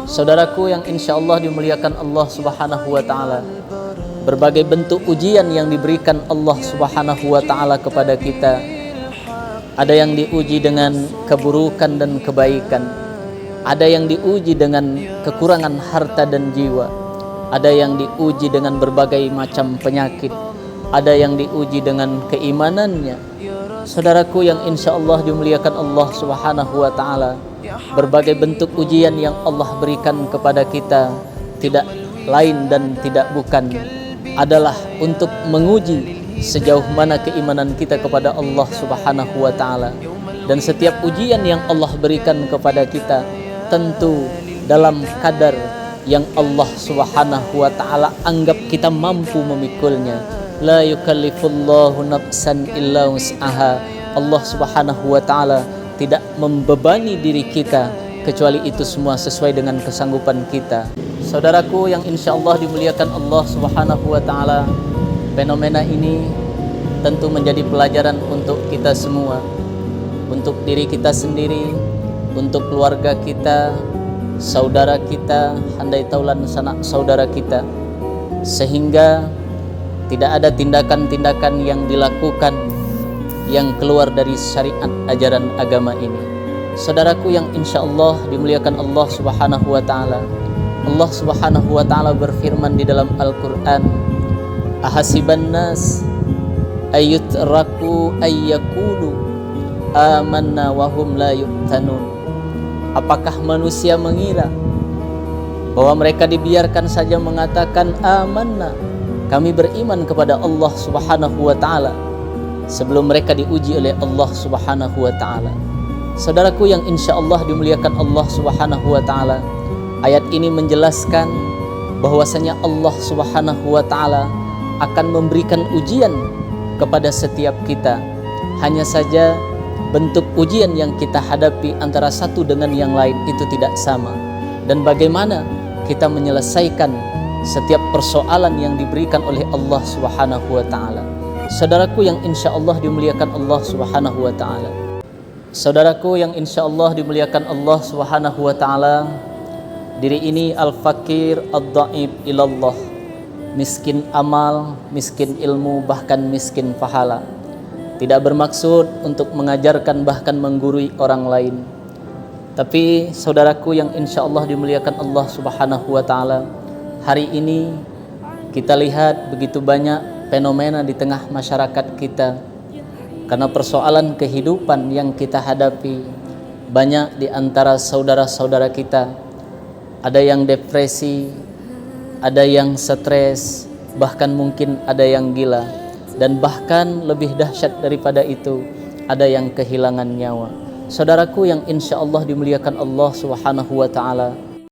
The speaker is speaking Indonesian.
Saudaraku yang insya Allah dimuliakan Allah Subhanahu wa ta'ala, berbagai bentuk ujian yang diberikan Allah Subhanahu wa ta'ala kepada kita. Ada yang diuji dengan keburukan dan kebaikan, ada yang diuji dengan kekurangan harta dan jiwa, ada yang diuji dengan berbagai macam penyakit, ada yang diuji dengan keimanannya. Saudaraku yang insya Allah dimuliakan Allah Subhanahu wa ta'ala, berbagai bentuk ujian yang Allah berikan kepada kita tidak lain dan tidak bukan adalah untuk menguji sejauh mana keimanan kita kepada Allah Subhanahu wa ta'ala. Dan setiap ujian yang Allah berikan kepada kita tentu dalam kadar yang Allah Subhanahu wa ta'ala anggap kita mampu memikulnya. La yukallifullahu nafsan illa wus'aha. Allah Subhanahu wa ta'ala tidak membebani diri kita kecuali itu semua sesuai dengan kesanggupan kita. Saudaraku yang insya Allah dimuliakan Allah Subhanahu wa ta'ala, fenomena ini tentu menjadi pelajaran untuk kita semua, untuk diri kita sendiri, untuk keluarga kita, saudara kita, handai taulan sanak saudara kita, sehingga tidak ada tindakan-tindakan yang dilakukan yang keluar dari syariat ajaran agama ini. Saudaraku yang insya Allah dimuliakan Allah Subhanahu wa ta'ala, Allah Subhanahu wa ta'ala berfirman di dalam Al-Quran, ahasiban nas ayyutraku ayyakulu amanna wahum la yuftanun. Apakah manusia mengira bahwa mereka dibiarkan saja mengatakan amanna, kami beriman kepada Allah Subhanahu wa ta'ala, sebelum mereka diuji oleh Allah Subhanahu wa ta'ala. Saudaraku yang insya Allah dimuliakan Allah Subhanahu wa ta'ala, ayat ini menjelaskan bahwasanya Allah Subhanahu wa ta'ala akan memberikan ujian kepada setiap kita. Hanya saja bentuk ujian yang kita hadapi antara satu dengan yang lain itu tidak sama, dan bagaimana kita menyelesaikan setiap persoalan yang diberikan oleh Allah Subhanahu wa ta'ala. Saudaraku yang insya Allah dimuliakan Allah Subhanahu wa ta'ala, saudaraku yang insya Allah dimuliakan Allah Subhanahu wa ta'ala, diri ini al-fakir ad-da'ib ilallah, miskin amal, miskin ilmu, bahkan miskin pahala. Tidak bermaksud untuk mengajarkan bahkan menggurui orang lain, tapi saudaraku yang insya Allah dimuliakan Allah Subhanahu wa ta'ala, hari ini kita lihat begitu banyak fenomena di tengah masyarakat kita karena persoalan kehidupan yang kita hadapi. Banyak di antara saudara-saudara kita ada yang depresi, ada yang stres, bahkan mungkin ada yang gila, dan bahkan lebih dahsyat daripada itu ada yang kehilangan nyawa. Saudaraku yang insya Allah dimuliakan Allah Subhanahu wa ta'ala,